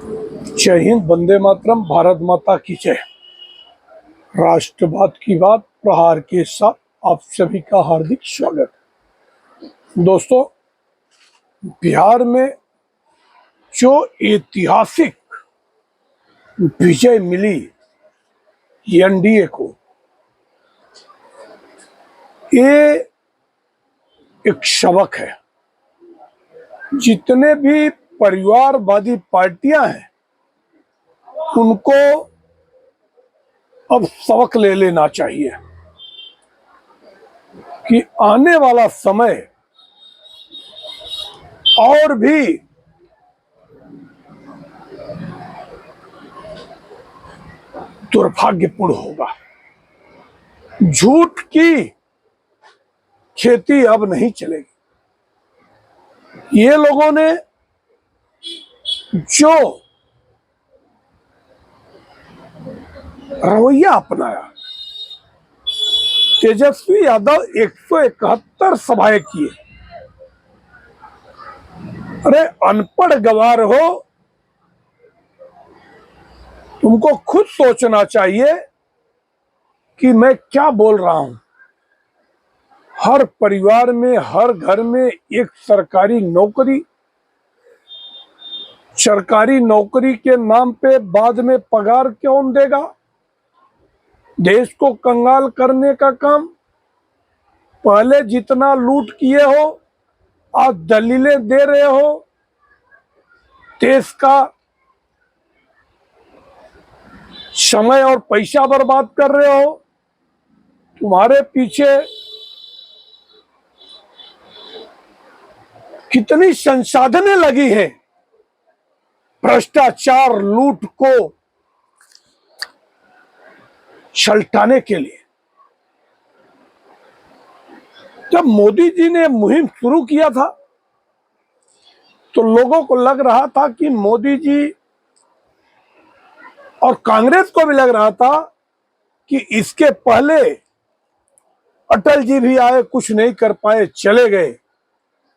जय हिंद, वंदे मातरम, भारत माता की जय। राष्ट्रवाद की बात प्रहार के साथ आप सभी का हार्दिक स्वागत। दोस्तों, बिहार में जो ऐतिहासिक विजय मिली एनडीए को, ये एक सबक है। जितने भी परिवारवादी पार्टियां हैं उनको अब सबक ले लेना चाहिए कि आने वाला समय और भी दुर्भाग्यपूर्ण होगा। झूठ की खेती अब नहीं चलेगी। ये लोगों ने जो रवैया अपनाया, तेजस्वी यादव 171 सभाएं किए। अरे अनपढ़ गवार हो, तुमको खुद सोचना चाहिए कि मैं क्या बोल रहा हूं। हर परिवार में, हर घर में एक सरकारी नौकरी के नाम पे बाद में पगार कौन देगा? देश को कंगाल करने का काम। पहले जितना लूट किए हो आज दलीलें दे रहे हो, देश का समय और पैसा बर्बाद कर रहे हो। तुम्हारे पीछे कितनी संसाधनें लगी हैं भ्रष्टाचार, लूट को छलटाने के लिए। जब मोदी जी ने मुहिम शुरू किया था तो लोगों को लग रहा था कि मोदी जी, और कांग्रेस को भी लग रहा था कि इसके पहले अटल जी भी आए, कुछ नहीं कर पाए, चले गए।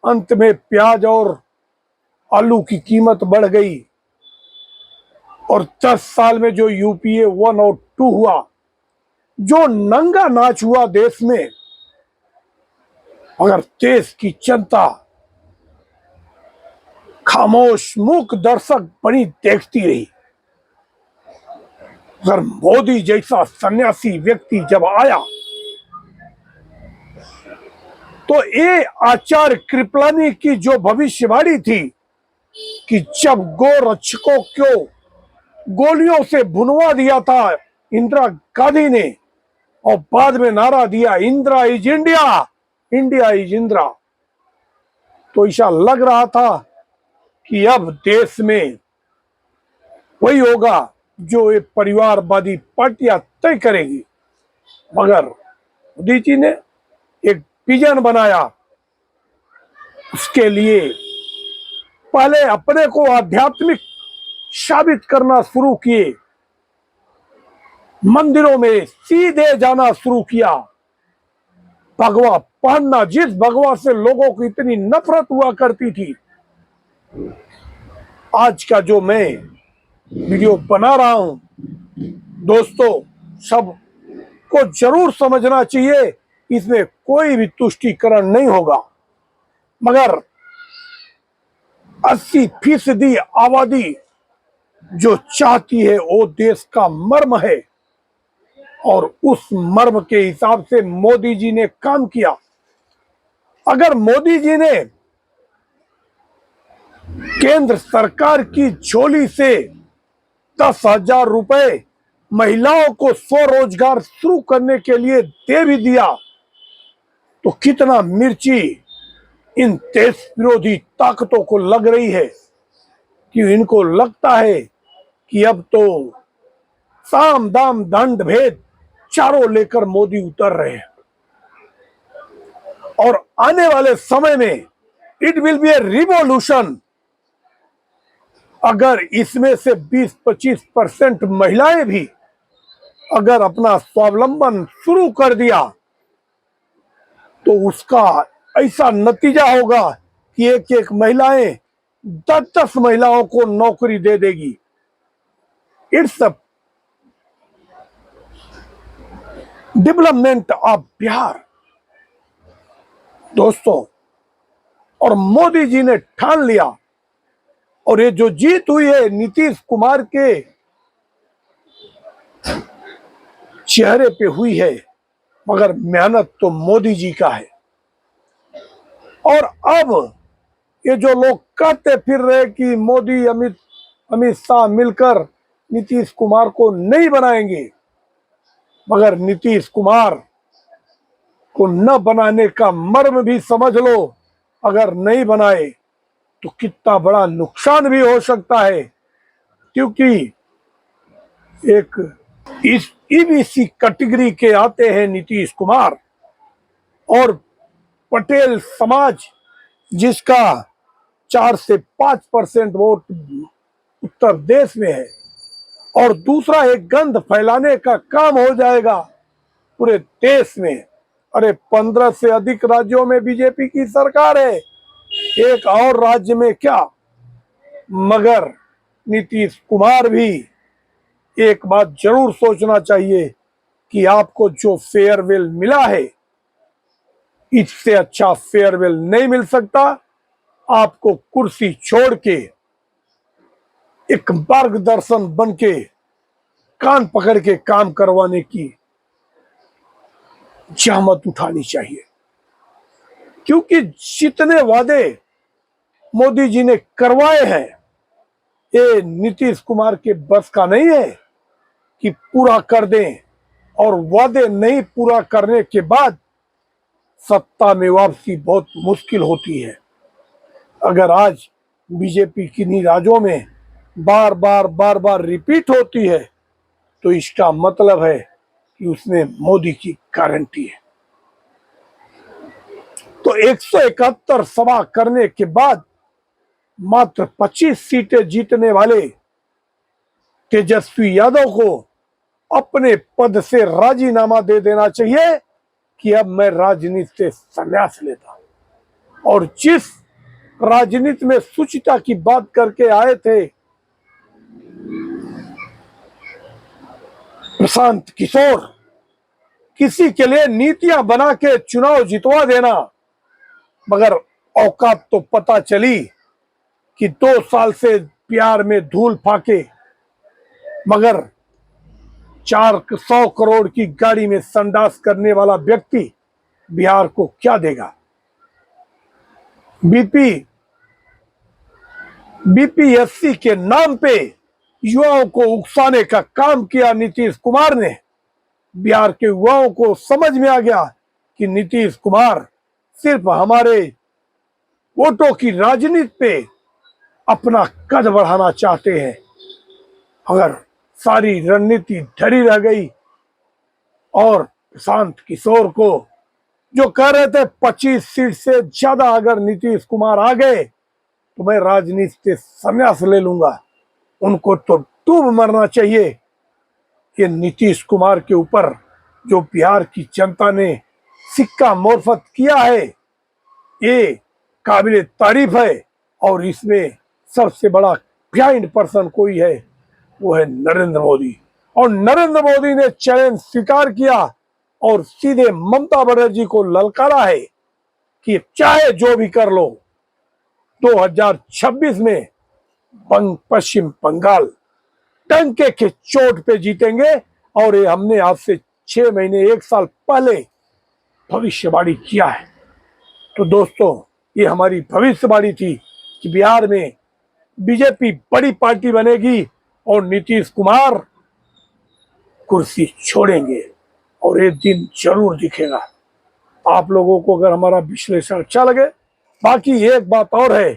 अंत में प्याज और आलू की कीमत बढ़ गई और 10 साल में जो यूपीए 1 और 2 हुआ, जो नंगा नाच हुआ देश में, मगर देश की जनता खामोश मूक दर्शक बनी देखती रही। अगर मोदी जैसा सन्यासी व्यक्ति जब आया तो ये आचार्य कृपलानी की जो भविष्यवाणी थी कि जब गोरक्षकों को गोलियों से भुनवा दिया था इंदिरा गांधी ने और बाद में नारा दिया Indira is India, India is Indira, तो ऐसा लग रहा था कि अब देश में वही होगा जो ये परिवारवादी पार्टियां तय करेगी। मगर मोदी जी ने एक विजन बनाया। उसके लिए पहले अपने को आध्यात्मिक साबित करना शुरू किए, मंदिरों में सीधे जाना शुरू किया, भगवा पहनना। जिस भगवा से लोगों को इतनी नफरत हुआ करती थी, आज का जो मैं वीडियो बना रहा हूं, दोस्तों सबको जरूर समझना चाहिए, इसमें कोई भी तुष्टीकरण नहीं होगा। मगर 80% आबादी जो चाहती है वो देश का मर्म है, और उस मर्म के हिसाब से मोदी जी ने काम किया। अगर मोदी जी ने केंद्र सरकार की झोली से 10,000 रुपए महिलाओं को स्वरोजगार शुरू करने के लिए दे भी दिया तो कितना मिर्ची इन देश विरोधी ताकतों को लग रही है कि इनको लगता है कि अब तो साम दाम दंड भेद चारों लेकर मोदी उतर रहे हैं और आने वाले समय में it will be A revolution. अगर इसमें से 20-25% महिलाएं भी अगर अपना स्वावलंबन शुरू कर दिया तो उसका ऐसा नतीजा होगा कि एक महिलाएं 10-10 महिलाओं को नौकरी दे देगी। It's a development of Bihar. दोस्तों, और मोदी जी ने ठान लिया, और ये जो जीत हुई है नीतीश कुमार के चेहरे पे हुई है, मगर मेहनत तो मोदी जी का है। और अब ये जो लोग कहते फिर रहे कि मोदी अमित शाह मिलकर नीतीश कुमार को नहीं बनाएंगे, मगर नीतीश कुमार को न बनाने का मर्म भी समझ लो। अगर नहीं बनाए तो कितना बड़ा नुकसान भी हो सकता है, क्योंकि एक इस ईबीसी कैटेगरी के आते हैं नीतीश कुमार, और पटेल समाज जिसका 4 से 5% वोट उत्तर देश में है, और दूसरा एक गंध फैलाने का काम हो जाएगा पूरे देश में। अरे 15 से अधिक राज्यों में बीजेपी की सरकार है, एक और राज्य में क्या। मगर नीतीश कुमार भी एक बात जरूर सोचना चाहिए कि आपको जो फेयरवेल मिला है, इससे अच्छा फेयरवेल नहीं मिल सकता। आपको कुर्सी छोड़ के एक मार्गदर्शन बन के कान पकड़ के काम करवाने की जहमत उठानी चाहिए, क्योंकि जितने वादे मोदी जी ने करवाए हैं, ये नीतीश कुमार के बस का नहीं है कि पूरा कर दें। और वादे नहीं पूरा करने के बाद सत्ता में वापसी बहुत मुश्किल होती है। अगर आज बीजेपी किन्हीं राज्यों में बार बार रिपीट होती है, तो इसका मतलब है कि उसमें मोदी की गारंटी है। तो 171 सभा करने के बाद मात्र 25 सीटें जीतने वाले तेजस्वी यादव को अपने पद से राजीनामा दे देना चाहिए कि अब मैं राजनीति से संन्यास लेता हूं। और जिस राजनीति में शुचिता की बात करके आए थे प्रशांत किशोर, किसी के लिए नीतियां बना के चुनाव जितवा देना, मगर औकात तो पता चली कि 2 साल से बिहार में धूल फाके, मगर 400 करोड़ की गाड़ी में संडास करने वाला व्यक्ति बिहार को क्या देगा। बीपीएससी के नाम पे युवाओं को उकसाने का काम किया नीतीश कुमार ने। बिहार के युवाओं को समझ में आ गया कि नीतीश कुमार सिर्फ हमारे वोटों की राजनीति पे अपना कद बढ़ाना चाहते हैं। अगर सारी रणनीति धरी रह गई, और प्रशांत किशोर को जो कह रहे थे 25 सीट से ज्यादा अगर नीतीश कुमार आ गए तो मैं राजनीति से संन्यास ले लूंगा, उनको तो डूब मरना चाहिए। कि नीतीश कुमार के ऊपर जो बिहार की जनता ने सिक्का मोर्फत किया है, ये काबिले तारीफ है। और इसमें सबसे बड़ा बिहाइंड पर्सन कोई है, वो है नरेंद्र मोदी। और नरेंद्र मोदी ने चैलेंज स्वीकार किया और सीधे ममता बनर्जी को ललकारा है कि चाहे जो भी कर लो, 2026 में पश्चिम बंगाल टंके के चोट पे जीतेंगे। और ये हमने आज से 6 महीने 1 साल पहले भविष्यवाणी किया है। तो दोस्तों, ये हमारी भविष्यवाणी थी कि बिहार में बीजेपी बड़ी पार्टी बनेगी और नीतीश कुमार कुर्सी छोड़ेंगे, और ये दिन जरूर दिखेगा। आप लोगों को अगर हमारा विश्लेषण अच्छा लगे, बाकी एक बात और है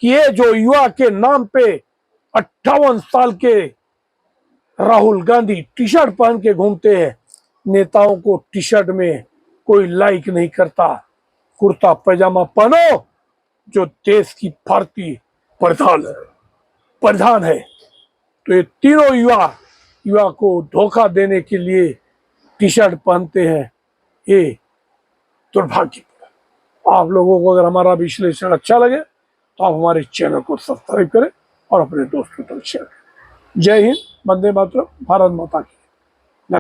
कि ये जो युवा के नाम पे 58 साल के राहुल गांधी टी शर्ट पहन के घूमते हैं, नेताओं को टी शर्ट में कोई लाइक नहीं करता। कुर्ता पैजामा पहनो जो देश की भारतीय प्रधान है। तो ये तीनों युवा को धोखा देने के लिए टी शर्ट पहनते हैं, ये दुर्भाग्य। आप लोगों को अगर हमारा विश्लेषण अच्छा लगे तो आप हमारे चैनल को सब्सक्राइब करें और अपने दोस्तों तक शेयर करें। जय हिंद, वंदे मातरम, भारत माता की।